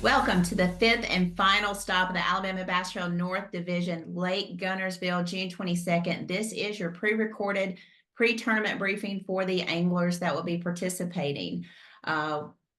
Welcome to the fifth and final stop of the Alabama Bass Trail North Division, Lake Guntersville, June 22nd. This is your pre-recorded pre-tournament briefing for the anglers that will be participating.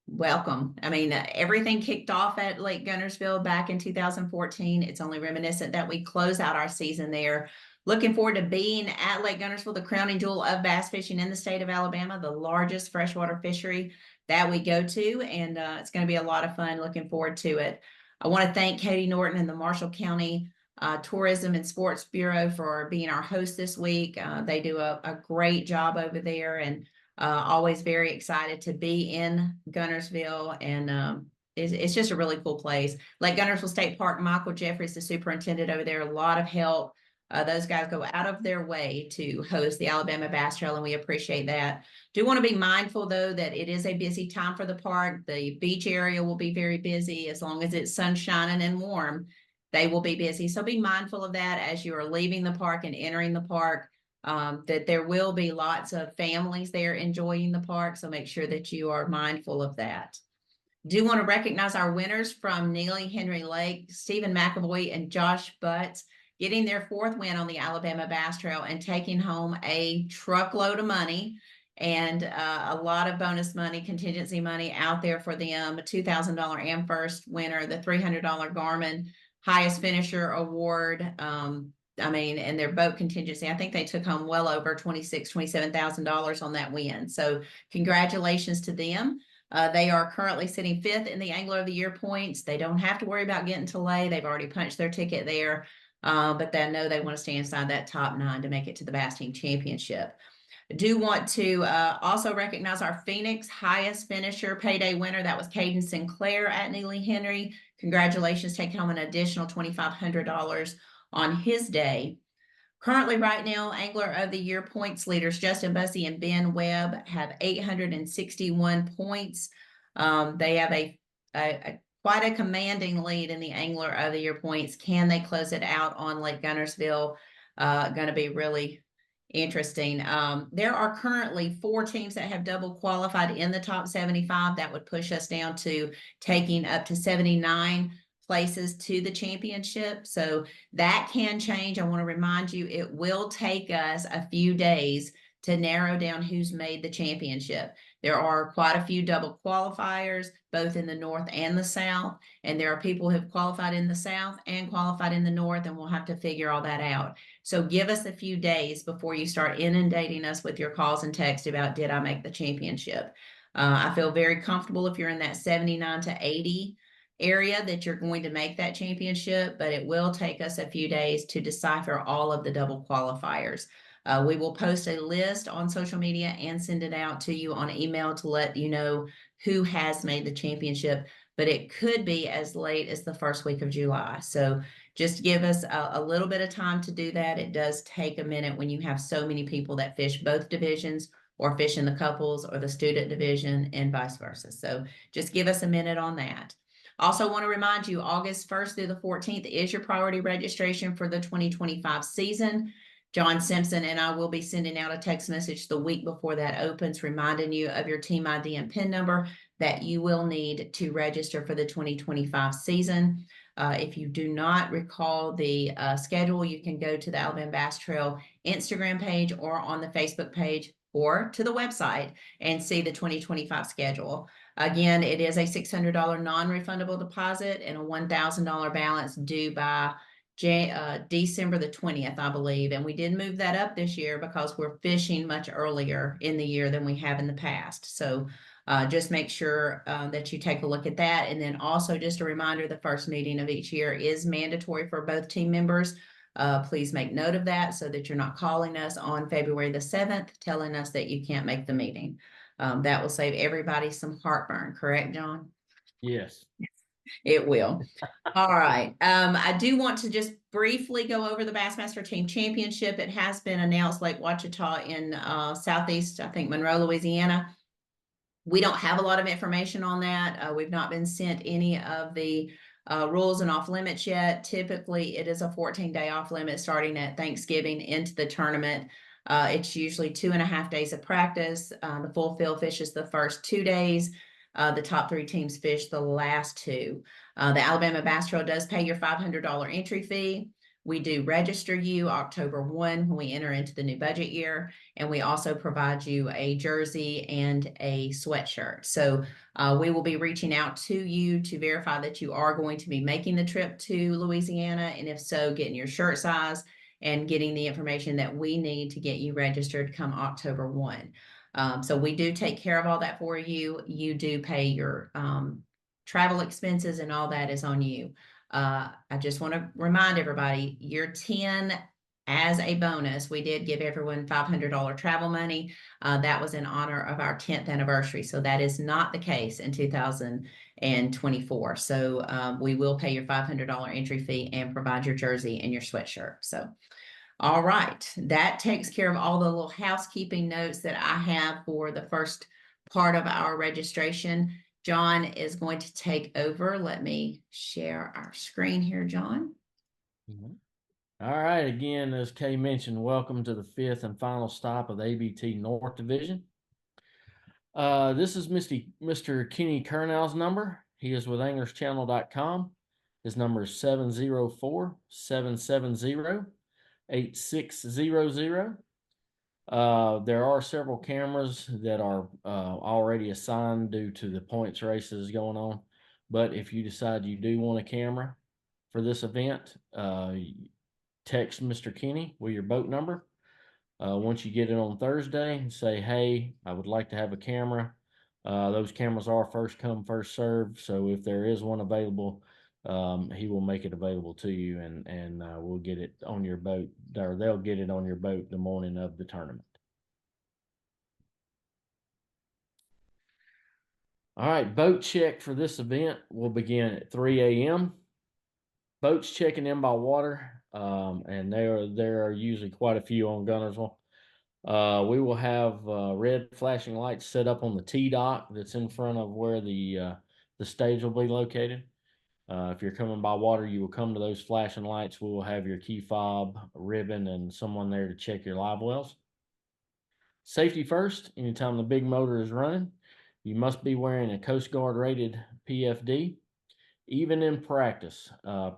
Welcome. Everything kicked off at Lake Guntersville back in 2014. It's only reminiscent that we close out our season there. Looking forward to being at Lake Guntersville, the crowning jewel of bass fishing in the state of Alabama, the largest freshwater fishery that we go to, and it's going to be a lot of fun. Looking forward to it. I want to thank Katie Norton and the Marshall County Tourism and Sports Bureau for being our host this week. They do a great job over there, and always very excited to be in Guntersville, and it's just a really cool place. Lake Guntersville State Park, Michael Jeffries, the superintendent over there, a lot of help. Those guys go out of their way to host the Alabama Bass Trail, and we appreciate that. Do want to be mindful, though, that it is a busy time for the park. The beach area will be very busy. As long as it's sun shining and warm, they will be busy. So be mindful of that as you are leaving the park and entering the park, that there will be lots of families there enjoying the park. So make sure that you are mindful of that. Do want to recognize our winners from Neely Henry Lake, Stephen McAvoy and Josh Butts, getting their fourth win on the Alabama Bass Trail and taking home a truckload of money and a lot of bonus money, contingency money out there for them. A $2,000 AmFirst winner, the $300 Garmin highest finisher award. And their boat contingency, I think they took home well over $27,000 on that win. So congratulations to them. They are currently sitting fifth in the Angler of the Year points. They don't have to worry about getting to lay. They've already punched their ticket there. But they know they want to stay inside that top 9 to make it to the Bass Team Championship. I do want to also recognize our Phoenix highest finisher payday winner. That was Caden Sinclair at Neely Henry. Congratulations, taking home an additional $2,500 on his day. Currently, right now, Angler of the Year points leaders Justin Bussey and Ben Webb have 861 points. They have quite a commanding lead in the Angler of the Year points. Can they close it out on Lake Guntersville? Going to be really interesting. There are currently 4 teams that have double qualified in the top 75. That would push us down to taking up to 79 places to the championship. So that can change. I want to remind you, it will take us a few days to narrow down who's made the championship. There are quite a few double qualifiers, both in the North and the South, and there are people who have qualified in the South and qualified in the North, and we'll have to figure all that out. So give us a few days before you start inundating us with your calls and texts about, did I make the championship? I feel very comfortable if you're in that 79 to 80 area that you're going to make that championship, but it will take us a few days to decipher all of the double qualifiers. We will post a list on social media and send it out to you on email to let you know who has made the championship, but it could be as late as the first week of July. So just give us a little bit of time to do that. It does take a minute when you have so many people that fish both divisions or fish in the couples or the student division and vice versa. So just give us a minute on that. Also want to remind you, August 1st through the 14th is your priority registration for the 2025 season. John Simpson and I will be sending out a text message the week before that opens, reminding you of your team ID and PIN number that you will need to register for the 2025 season. If you do not recall the schedule, you can go to the Alabama Bass Trail Instagram page or on the Facebook page or to the website and see the 2025 schedule. Again, it is a $600 non-refundable deposit and a $1,000 balance due by December the 20th, I believe. And we did move that up this year because we're fishing much earlier in the year than we have in the past. So just make sure that you take a look at that. And then also just a reminder, the first meeting of each year is mandatory for both team members. Please make note of that so that you're not calling us on February the 7th telling us that you can't make the meeting. That will save everybody some heartburn, correct, John? Yes. It will. All right. I do want to just briefly go over the Bassmaster Team Championship. It has been announced Lake Ouachita in southeast, I think, Monroe, Louisiana. We don't have a lot of information on that. We've not been sent any of the rules and off limits yet. Typically, it is a 14-day off limit starting at Thanksgiving into the tournament. It's usually 2.5 days of practice. The full field fish is the first 2 days. The top three teams fish the last two. The Alabama Bass Trail does pay your $500 entry fee. We do register you October 1 when we enter into the new budget year, and we also provide you a jersey and a sweatshirt. So we will be reaching out to you to verify that you are going to be making the trip to Louisiana, and if so, getting your shirt size and getting the information that we need to get you registered come October 1. So we do take care of all that for you. You do pay your travel expenses, and all that is on you. I just want to remind everybody, year 10, as a bonus, we did give everyone $500 travel money. That was in honor of our 10th anniversary. So that is not the case in 2024. So we will pay your $500 entry fee and provide your jersey and your sweatshirt. So, all right, that takes care of all the little housekeeping notes that I have for the first part of our registration. John is going to take over. Let me share our screen here, John. All right, again, as Kay mentioned, welcome to the fifth and final stop of the ABT North Division. This is Mr. Kenny Kernow's number. He is with anglerschannel.com. His number is 704-770-8600. There are several cameras that are already assigned due to the points races going on. But if you decide you do want a camera for this event, text Mr. Kenny with your boat number. Once you get it on Thursday, say, hey, I would like to have a camera. Those cameras are first come, first served. So if there is one available, he will make it available to you, and we'll get it on your boat, or they'll get it on your boat the morning of the tournament. All right, boat check for this event will begin at 3 a.m. Boats checking in by water, and there are usually quite a few on Guntersville. We will have red flashing lights set up on the T-dock that's in front of where the stage will be located. If you're coming by water, you will come to those flashing lights. We will have your key fob, ribbon, and someone there to check your live wells. Safety first. Anytime the big motor is running, you must be wearing a Coast Guard rated PFD. Even in practice,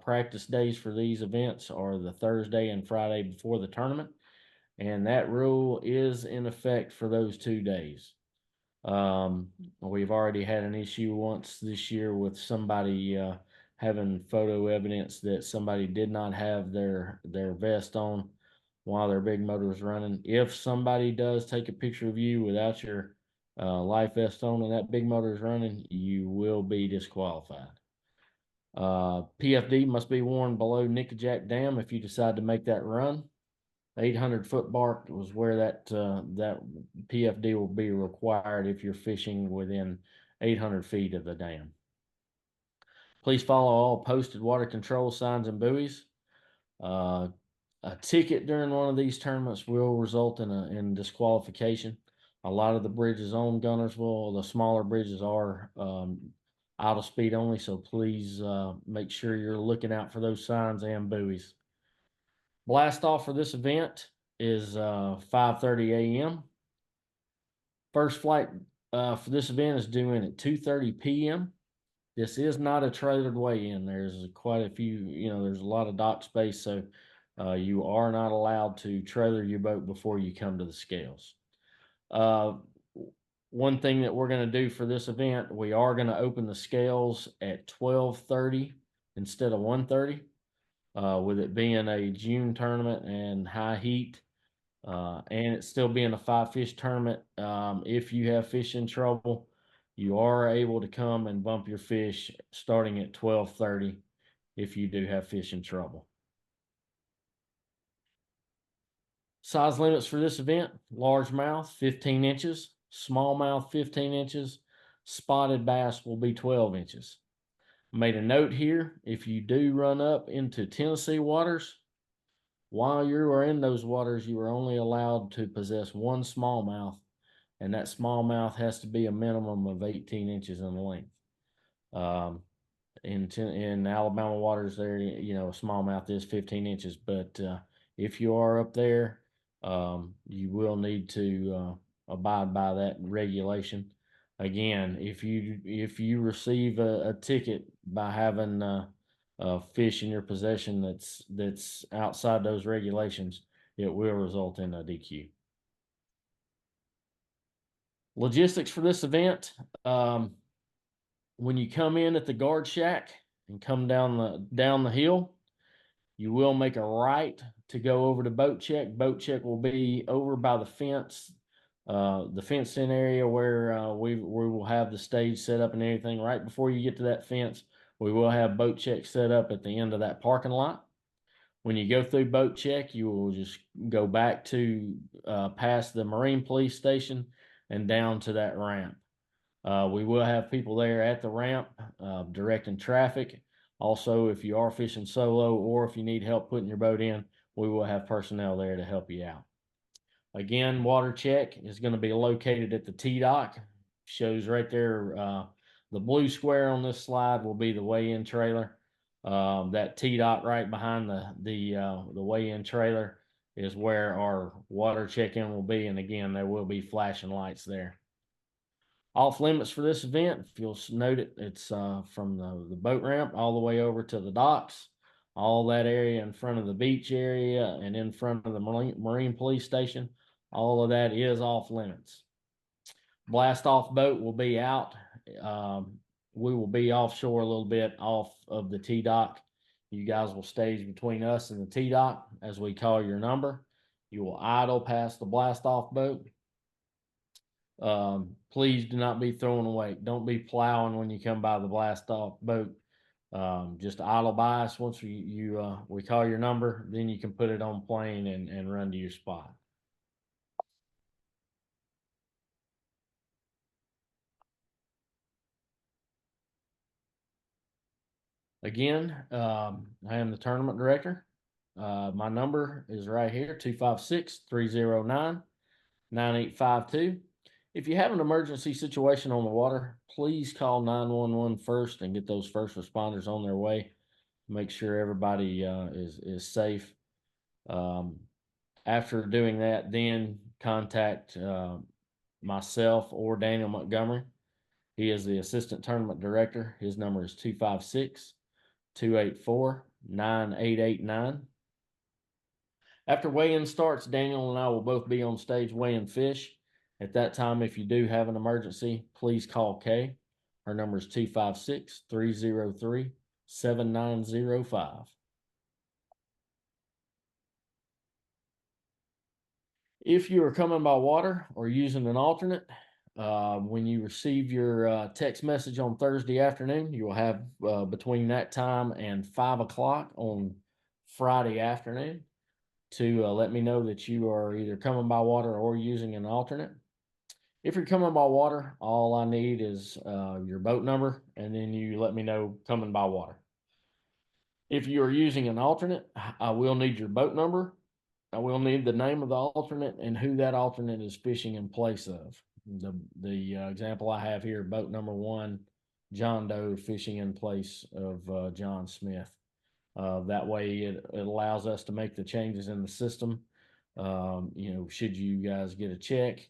practice days for these events are the Thursday and Friday before the tournament, and that rule is in effect for those 2 days. We've already had an issue once this year with somebody having photo evidence that somebody did not have their vest on while their big motor was running. If somebody does take a picture of you without your life vest on and that big motor is running, you will be disqualified. PFD must be worn below Nickajack Dam if you decide to make that run. 800-foot bark was where that PFD will be required if you're fishing within 800 feet of the dam. Please follow all posted water control signs and buoys. A ticket during one of these tournaments will result in disqualification. A lot of the bridges on Guntersville, the smaller bridges, are out of speed only, so please make sure you're looking out for those signs and buoys. Blast off for this event is 5:30 a.m. First flight for this event is due in at 2:30 p.m. This is not a trailered weigh-in. There's quite a few, there's a lot of dock space, so you are not allowed to trailer your boat before you come to the scales. One thing that we're going to do for this event, we are going to open the scales at 12:30 instead of 1:30. With it being a June tournament and high heat, and it still being a 5-fish tournament, if you have fish in trouble, you are able to come and bump your fish starting at 12:30 if you do have fish in trouble. Size limits for this event: largemouth 15 inches, smallmouth 15 inches, spotted bass will be 12 inches. Made a note here, if you do run up into Tennessee waters, while you are in those waters, you are only allowed to possess one smallmouth, and that smallmouth has to be a minimum of 18 inches in length. In Alabama waters, there, smallmouth is 15 inches, but if you are up there, you will need to abide by that regulation. Again, if you receive a ticket by having fish in your possession that's outside those regulations, it will result in a DQ. Logistics for this event. When you come in at the guard shack and come down the hill, you will make a right to go over to boat check. Boat check will be over by the fence, the fenced in area where we will have the stage set up and everything. Right before you get to that fence, we will have boat check set up at the end of that parking lot. When you go through boat check, you will just go back to past the Marine Police Station and down to that ramp. We will have people there at the ramp directing traffic. Also, if you are fishing solo or if you need help putting your boat in, we will have personnel there to help you out. Again, water check is going to be located at the T-dock. Shows right there, the blue square on this slide will be the weigh-in trailer. That T-dock right behind the weigh-in trailer is where our water check-in will be. And again, there will be flashing lights there. Off limits for this event, if you'll note it, it's from the boat ramp all the way over to the docks. All that area in front of the beach area and in front of the Marine Police Station, all of that is off limits. Blast off boat will be out. We will be offshore a little bit off of the T-dock. You guys will stage between us and the T-dock as we call your number. You will idle past the blast off boat. Please do not be throwing away. Don't be plowing when you come by the blast off boat. Just idle by us. Once we call your number, then you can put it on plane and run to your spot. Again, I am the tournament director. My number is right here, 256-309-9852. If you have an emergency situation on the water, please call 911 first and get those first responders on their way. Make sure everybody is safe. After doing that, then contact myself or Daniel Montgomery. He is the assistant tournament director. His number is 256-284-9889. After weigh-in starts, Daniel and I will both be on stage weighing fish. At that time, if you do have an emergency, please call Kay. Her number is 256-303-7905. If you are coming by water or using an alternate, when you receive your text message on Thursday afternoon, you will have between that time and 5 o'clock on Friday afternoon to let me know that you are either coming by water or using an alternate. If you're coming by water, all I need is your boat number, and then you let me know coming by water. If you are using an alternate, I will need your boat number. I will need the name of the alternate and who that alternate is fishing in place of. The example I have here, boat number 1, John Doe fishing in place of John Smith. That way it allows us to make the changes in the system. Should you guys get a check,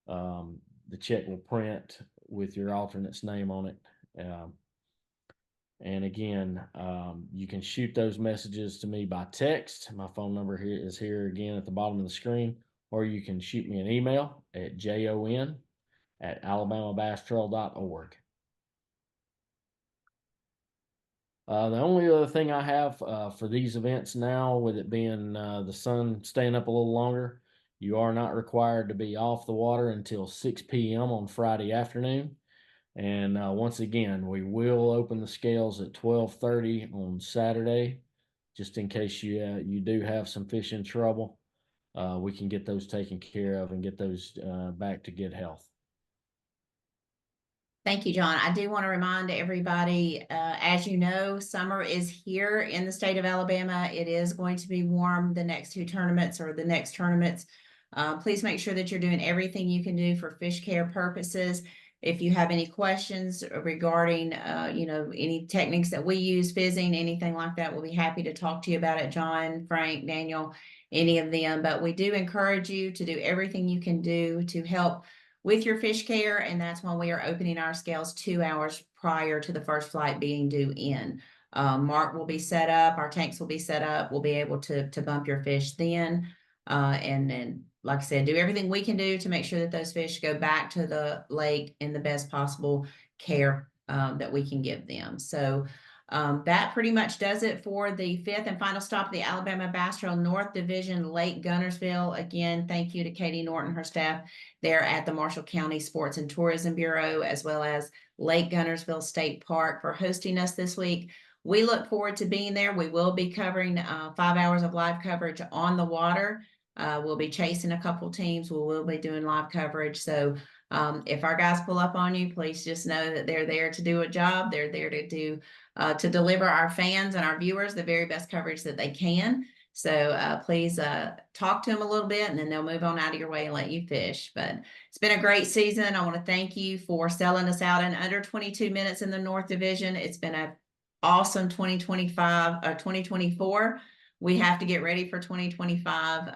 the check will print with your alternate's name on it. And again, you can shoot those messages to me by text. My phone number is here again at the bottom of the screen, or you can shoot me an email at jon@alabamabastrail.org. The only other thing I have for these events now, with it being the sun staying up a little longer, you are not required to be off the water until 6 p.m. on Friday afternoon. And once again, we will open the scales at 12:30 on Saturday, just in case you do have some fish in trouble. We can get those taken care of and get those back to good health. Thank you, John. I do want to remind everybody, as you know, summer is here in the state of Alabama. It is going to be warm the next 2 tournaments or the next tournaments. Please make sure that you're doing everything you can do for fish care purposes. If you have any questions regarding, any techniques that we use, fizzing, anything like that, we'll be happy to talk to you about it. John, Frank, Daniel, any of them. But we do encourage you to do everything you can do to help with your fish care, and that's when we are opening our scales 2 hours prior to the first flight being due in. Mark will be set up, our tanks will be set up, we'll be able to bump your fish then. And then, like I said, do everything we can do to make sure that those fish go back to the lake in the best possible care that we can give them. So that pretty much does it for the fifth and final stop of the Alabama Bass Trail North Division, Lake Guntersville. Again, thank you to Katie Norton, her staff there at the Marshall County Sports and Tourism Bureau, as well as Lake Guntersville State Park for hosting us this week. We look forward to being there. We will be covering 5 hours of live coverage on the water. We'll be chasing a couple teams. We will be doing live coverage. So if our guys pull up on you, please just know that they're there to do a job. They're there to deliver our fans and our viewers the very best coverage that they can. So please talk to them a little bit, and then they'll move on out of your way and let you fish. But it's been a great season. I want to thank you for selling us out in under 22 minutes in the North Division. It's been an awesome 2024. We have to get ready for 2025.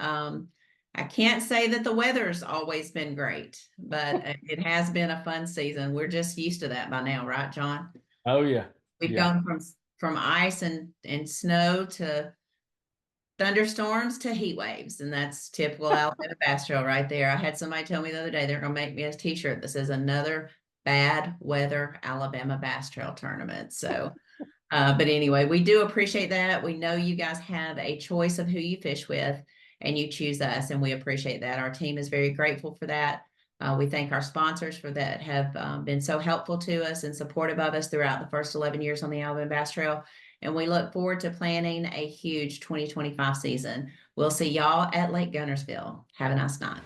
I can't say that the weather's always been great, but it has been a fun season. We're just used to that by now, right, John? Oh yeah. We've Yeah. gone from ice and snow to thunderstorms to heat waves, and that's typical Alabama Bass Trail right there. I had somebody tell me the other day they're going to make me a t-shirt that says another bad weather Alabama Bass Trail tournament. So but anyway, we do appreciate that. We know you guys have a choice of who you fish with, and you choose us, and we appreciate that. Our team is very grateful for that. We thank our sponsors for that, have been so helpful to us and supportive of us throughout the first 11 years on the Alabama Bass Trail. And we look forward to planning a huge 2025 season. We'll see y'all at Lake Guntersville. Have a nice night.